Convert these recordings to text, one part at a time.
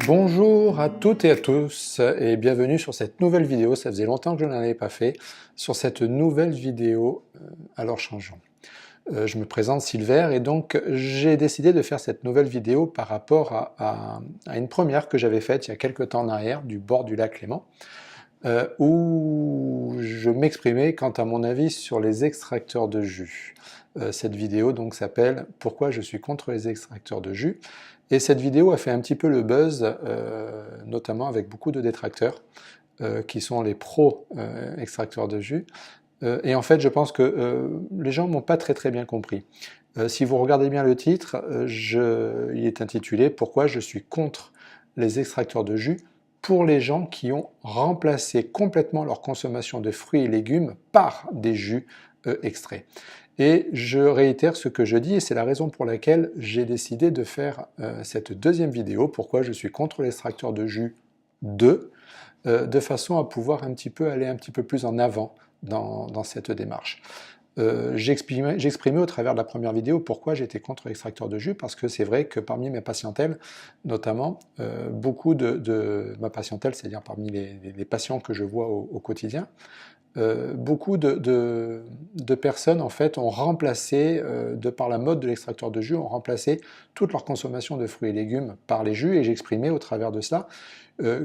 Bonjour à toutes et à tous et bienvenue sur cette nouvelle vidéo. Ça faisait longtemps que je n'en avais pas fait. Sur cette nouvelle vidéo, alors changeons. Je me présente Silver et donc j'ai décidé de faire cette nouvelle vidéo par rapport à une première que j'avais faite il y a quelques temps en arrière du bord du lac Léman, où je m'exprimais quant à mon avis sur les extracteurs de jus. Cette vidéo donc s'appelle « Pourquoi je suis contre les extracteurs de jus ?» et cette vidéo a fait un petit peu le buzz, notamment avec beaucoup de détracteurs, qui sont les pros extracteurs de jus. Et en fait, je pense que les gens m'ont pas très bien compris. Si vous regardez bien le titre, il est intitulé « Pourquoi je suis contre les extracteurs de jus ?» pour les gens qui ont remplacé complètement leur consommation de fruits et légumes par des jus extraits. Et je réitère ce que je dis, et c'est la raison pour laquelle j'ai décidé de faire cette deuxième vidéo, pourquoi je suis contre l'extracteur de jus 2, de façon à pouvoir aller un petit peu plus en avant dans cette démarche. J'exprimais au travers de la première vidéo pourquoi j'étais contre l'extracteur de jus, parce que c'est vrai que parmi ma patientèle, notamment, beaucoup de ma patientèle, c'est-à-dire parmi les patients que je vois au quotidien, beaucoup de personnes en fait ont remplacé, de par la mode de l'extracteur de jus, ont remplacé toute leur consommation de fruits et légumes par les jus, et j'exprimais au travers de cela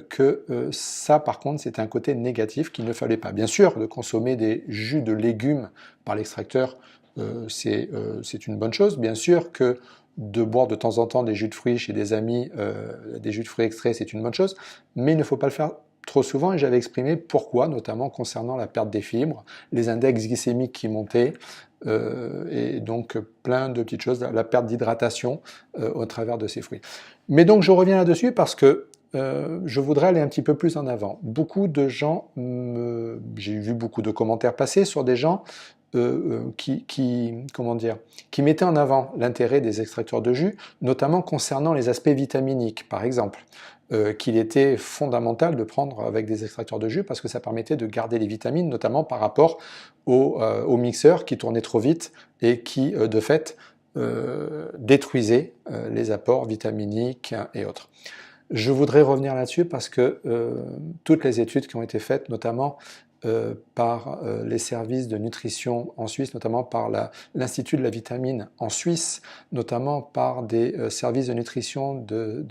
que ça par contre c'est un côté négatif qu'il ne fallait pas. Bien sûr, de consommer des jus de légumes par l'extracteur, c'est une bonne chose. Bien sûr que de boire de temps en temps des jus de fruits chez des amis, des jus de fruits extraits, c'est une bonne chose, mais il ne faut pas le faire trop souvent, et j'avais exprimé pourquoi, notamment concernant la perte des fibres, les index glycémiques qui montaient, et donc plein de petites choses, la perte d'hydratation au travers de ces fruits. Mais donc je reviens là-dessus parce que je voudrais aller un petit peu plus en avant. Beaucoup de gens, j'ai vu beaucoup de commentaires passer sur des gens qui mettaient en avant l'intérêt des extracteurs de jus, notamment concernant les aspects vitaminiques, par exemple. Qu'il était fondamental de prendre avec des extracteurs de jus parce que ça permettait de garder les vitamines, notamment par rapport au mixeur qui tournait trop vite et qui, de fait, détruisait les apports vitaminiques et autres. Je voudrais revenir là-dessus parce que toutes les études qui ont été faites, notamment par les services de nutrition en Suisse, notamment par l'Institut de la vitamine en Suisse, notamment par des services de nutrition de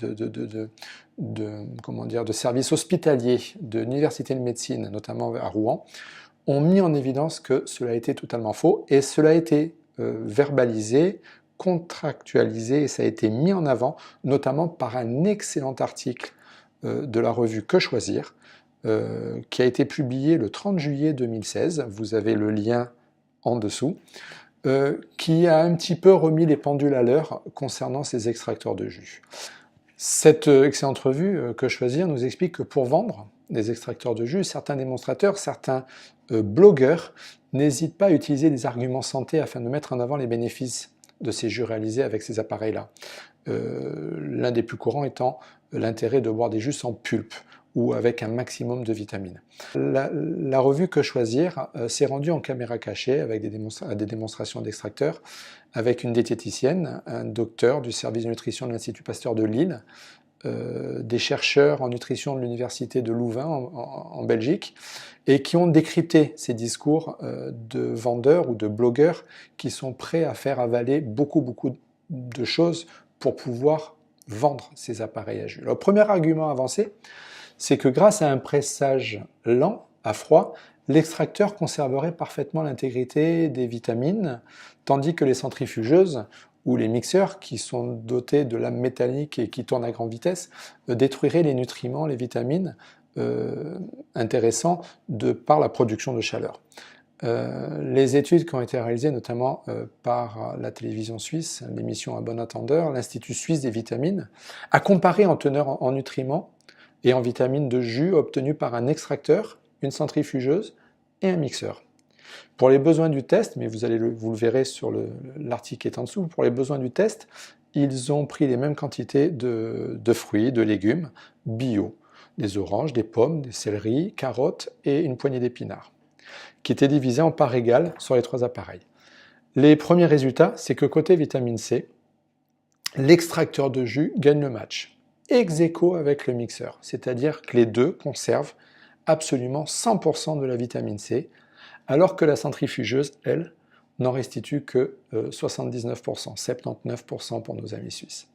services hospitaliers de l'Université de médecine, notamment à Rouen, ont mis en évidence que cela était totalement faux, et cela a été verbalisé, contractualisé, et ça a été mis en avant, notamment par un excellent article de la revue Que Choisir, qui a été publié le 30 juillet 2016, vous avez le lien en dessous, qui a un petit peu remis les pendules à l'heure concernant ces extracteurs de jus. Cette excellente revue Que Choisir nous explique que pour vendre des extracteurs de jus, certains démonstrateurs, certains blogueurs n'hésitent pas à utiliser des arguments santé afin de mettre en avant les bénéfices de ces jus réalisés avec ces appareils-là. L'un des plus courants étant l'intérêt de boire des jus sans pulpe ou avec un maximum de vitamines. La revue Que Choisir s'est rendue en caméra cachée avec des démonstrations d'extracteurs, avec une diététicienne, un docteur du service de nutrition de l'Institut Pasteur de Lille, des chercheurs en nutrition de l'Université de Louvain en Belgique, et qui ont décrypté ces discours de vendeurs ou de blogueurs qui sont prêts à faire avaler beaucoup de choses pour pouvoir vendre ces appareils à jus. Le premier argument avancé, c'est que grâce à un pressage lent, à froid, l'extracteur conserverait parfaitement l'intégrité des vitamines, tandis que les centrifugeuses ou les mixeurs, qui sont dotés de lames métalliques et qui tournent à grande vitesse, détruiraient les nutriments, les vitamines intéressants par la production de chaleur. Les études qui ont été réalisées notamment par la télévision suisse, l'émission Un bon attendeur, l'Institut suisse des vitamines, a comparé en teneur en nutriments et en vitamines de jus obtenus par un extracteur, une centrifugeuse et un mixeur. Pour les besoins du test, mais vous le verrez sur l'article qui est en dessous, pour les besoins du test, ils ont pris les mêmes quantités de fruits, de légumes bio, des oranges, des pommes, des céleris, carottes et une poignée d'épinards, qui étaient divisés en parts égales sur les 3 appareils. Les premiers résultats, c'est que côté vitamine C, l'extracteur de jus gagne le match. ex aequo avec le mixeur, c'est-à-dire que les deux conservent absolument 100% de la vitamine C, alors que la centrifugeuse, elle, n'en restitue que 79%, 79% pour nos amis suisses.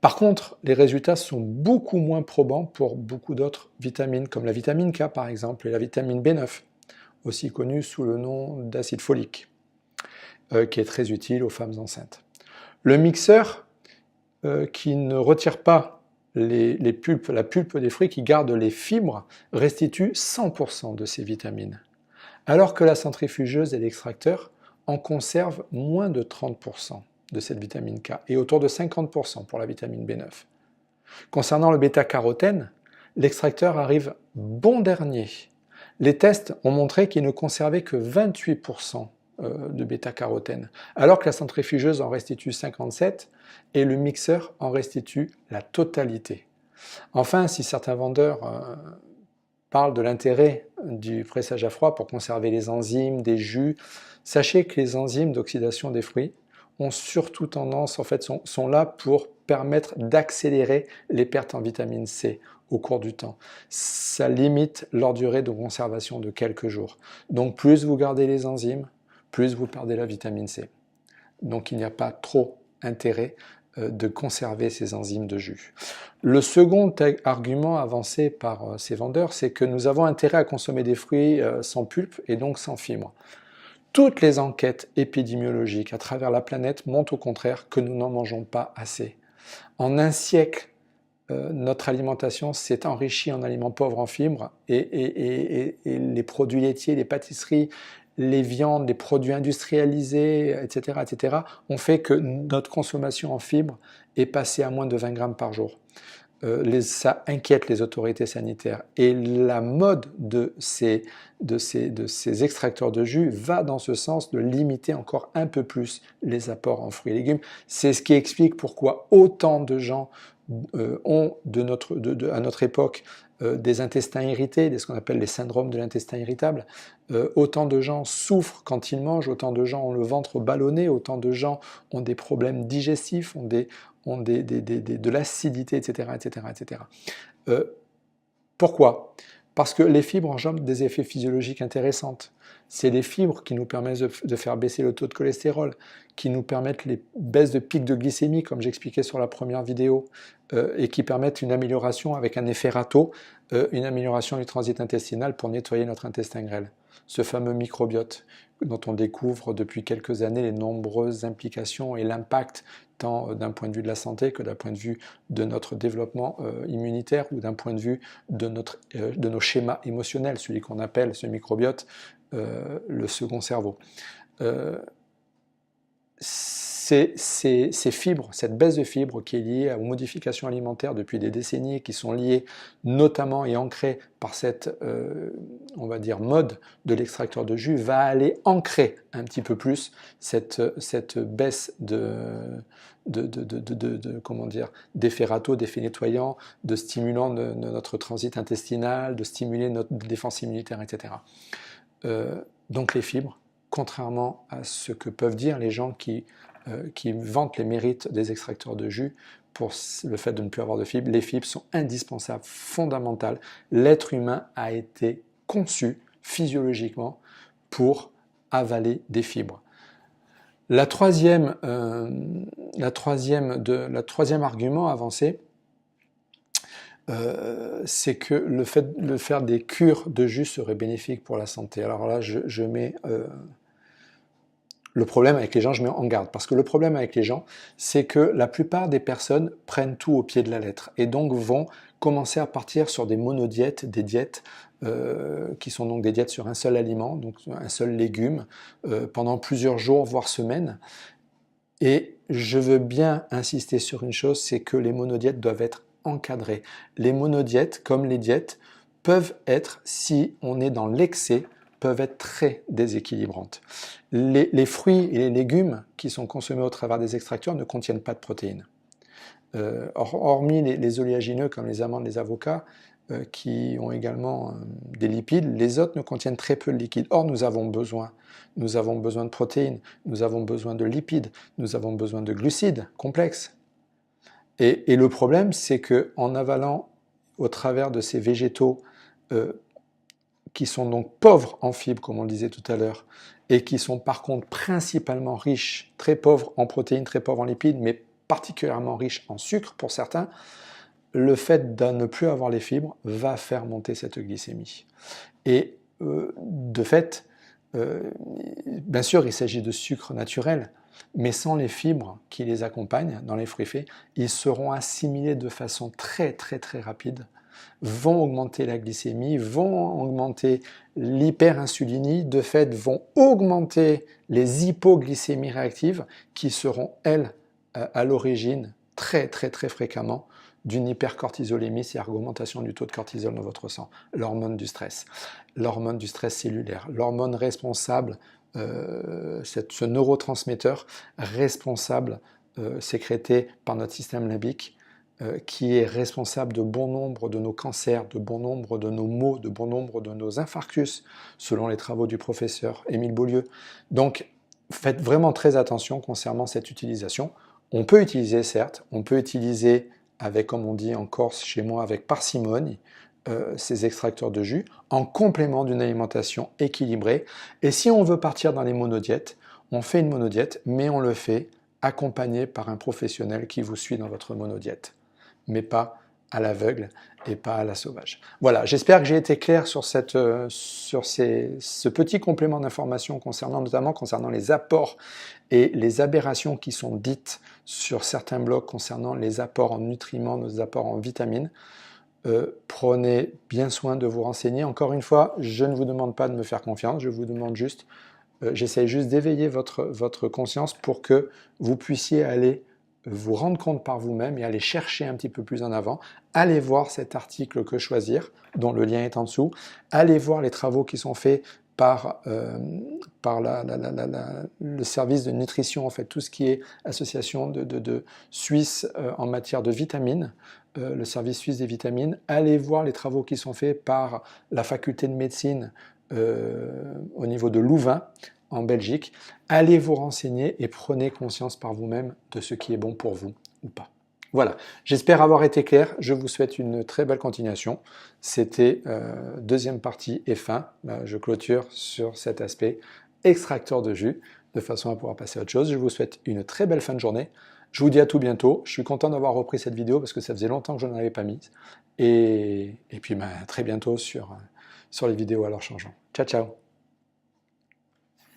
Par contre, les résultats sont beaucoup moins probants pour beaucoup d'autres vitamines, comme la vitamine K par exemple, et la vitamine B9, aussi connue sous le nom d'acide folique, qui est très utile aux femmes enceintes. Le mixeur, qui ne retire pas la pulpe des fruits, qui garde les fibres, restitue 100% de ces vitamines, alors que la centrifugeuse et l'extracteur en conservent moins de 30% de cette vitamine K et autour de 50% pour la vitamine B9. Concernant le bêta-carotène, l'extracteur arrive bon dernier. Les tests ont montré qu'il ne conservait que 28% de bêta-carotène, alors que la centrifugeuse en restitue 57% et le mixeur en restitue la totalité. Enfin, si certains vendeurs parlent de l'intérêt du pressage à froid pour conserver les enzymes des jus, sachez que les enzymes d'oxydation des fruits ont surtout tendance, en fait, sont là pour permettre d'accélérer les pertes en vitamine C au cours du temps. Ça limite leur durée de conservation de quelques jours. Donc plus vous gardez les enzymes, plus vous perdez la vitamine C. Donc il n'y a pas trop intérêt de conserver ces enzymes de jus. Le second argument avancé par ces vendeurs, c'est que nous avons intérêt à consommer des fruits sans pulpe et donc sans fibres. Toutes les enquêtes épidémiologiques à travers la planète montrent au contraire que nous n'en mangeons pas assez. En un siècle, notre alimentation s'est enrichie en aliments pauvres en fibres et les produits laitiers, les pâtisseries, les viandes, les produits industrialisés, etc., ont fait que notre consommation en fibres est passée à moins de 20 grammes par jour. Ça inquiète les autorités sanitaires et la mode de ces extracteurs de jus va dans ce sens de limiter encore un peu plus les apports en fruits et légumes. C'est ce qui explique pourquoi autant de gens ont à notre époque des intestins irrités, ce qu'on appelle les syndromes de l'intestin irritable. Autant de gens souffrent quand ils mangent, autant de gens ont le ventre ballonné, autant de gens ont des problèmes digestifs, ont de l'acidité, etc. Pourquoi ? Parce que les fibres engendrent des effets physiologiques intéressants. C'est les fibres qui nous permettent de faire baisser le taux de cholestérol, qui nous permettent les baisses de pics de glycémie, comme j'expliquais sur la première vidéo, et qui permettent une amélioration avec un effet râteau, une amélioration du transit intestinal pour nettoyer notre intestin grêle. Ce fameux microbiote dont on découvre depuis quelques années les nombreuses implications et l'impact tant d'un point de vue de la santé que d'un point de vue de notre développement immunitaire ou d'un point de vue de nos schémas émotionnels, celui qu'on appelle ce microbiote le second cerveau. Ces fibres, cette baisse de fibres qui est liée aux modifications alimentaires depuis des décennies, qui sont liées notamment et ancrées par cette, on va dire, mode de l'extracteur de jus, va aller ancrer un petit peu plus cette baisse comment dire, d'effets râteaux, d'effets nettoyants, de stimulants de notre transit intestinal, de stimuler notre défense immunitaire, etc. Donc les fibres, contrairement à ce que peuvent dire les gens qui vantent les mérites des extracteurs de jus pour le fait de ne plus avoir de fibres, les fibres sont indispensables, fondamentales. L'être humain a été conçu physiologiquement pour avaler des fibres. Le troisième argument avancé, c'est que le fait de faire des cures de jus serait bénéfique pour la santé. Alors là, je mets le problème avec les gens, je mets en garde. Parce que le problème avec les gens, c'est que la plupart des personnes prennent tout au pied de la lettre et donc vont commencer à partir sur des monodiètes, des diètes qui sont donc des diètes sur un seul aliment, donc un seul légume, pendant plusieurs jours, voire semaines. Et je veux bien insister sur une chose, c'est que les monodiètes doivent être encadrées. Les monodiètes, comme les diètes, peuvent être, si on est dans l'excès, peuvent être très déséquilibrantes. Les fruits et les légumes qui sont consommés au travers des extracteurs ne contiennent pas de protéines. Hormis les oléagineux comme les amandes, les avocats, qui ont également des lipides, les autres ne contiennent très peu de liquides. Or, nous avons besoin de protéines, nous avons besoin de lipides, nous avons besoin de glucides complexes. Et le problème, c'est qu'en avalant au travers de ces végétaux qui sont donc pauvres en fibres, comme on le disait tout à l'heure, et qui sont par contre principalement riches, très pauvres en protéines, très pauvres en lipides, mais particulièrement riches en sucre pour certains, le fait de ne plus avoir les fibres va faire monter cette glycémie. Et de fait, bien sûr, il s'agit de sucre naturel, mais sans les fibres qui les accompagnent dans les fruits faits, ils seront assimilés de façon très très très rapide, vont augmenter la glycémie, vont augmenter l'hyperinsulinie, de fait vont augmenter les hypoglycémies réactives qui seront, elles, à l'origine, très très très fréquemment, d'une hypercortisolémie, c'est-à-dire augmentation du taux de cortisol dans votre sang, l'hormone du stress cellulaire, l'hormone responsable, ce neurotransmetteur responsable sécrété par notre système limbique, qui est responsable de bon nombre de nos cancers, de bon nombre de nos maux, de bon nombre de nos infarctus, selon les travaux du professeur Émile Beaulieu. Donc, faites vraiment très attention concernant cette utilisation. On peut utiliser, certes, on peut utiliser avec, comme on dit en Corse chez moi, avec parcimonie, ces extracteurs de jus, en complément d'une alimentation équilibrée. Et si on veut partir dans les monodiètes, on fait une monodiète, mais on le fait accompagné par un professionnel qui vous suit dans votre monodiète, mais pas à l'aveugle et pas à la sauvage. Voilà, j'espère que j'ai été clair sur, ce petit complément d'information notamment concernant les apports et les aberrations qui sont dites sur certains blogs concernant les apports en nutriments, nos apports en vitamines. Prenez bien soin de vous renseigner. Encore une fois, je ne vous demande pas de me faire confiance, je vous demande juste, j'essaie juste d'éveiller votre conscience pour que vous puissiez aller vous rendre compte par vous-même et aller chercher un petit peu plus en avant. Allez voir cet article Que choisir, dont le lien est en dessous. Allez voir les travaux qui sont faits par le service de nutrition, en fait, tout ce qui est association de Suisse en matière de vitamines, le service suisse des vitamines. Allez voir les travaux qui sont faits par la faculté de médecine au niveau de Louvain, en Belgique. Allez vous renseigner et prenez conscience par vous-même de ce qui est bon pour vous ou pas. Voilà, j'espère avoir été clair. Je vous souhaite une très belle continuation. C'était deuxième partie et fin. Je clôture sur cet aspect extracteur de jus, de façon à pouvoir passer à autre chose. Je vous souhaite une très belle fin de journée. Je vous dis à tout bientôt. Je suis content d'avoir repris cette vidéo parce que ça faisait longtemps que je n'en avais pas mise. Et puis très bientôt sur les vidéos à leur changeant. Ciao, ciao.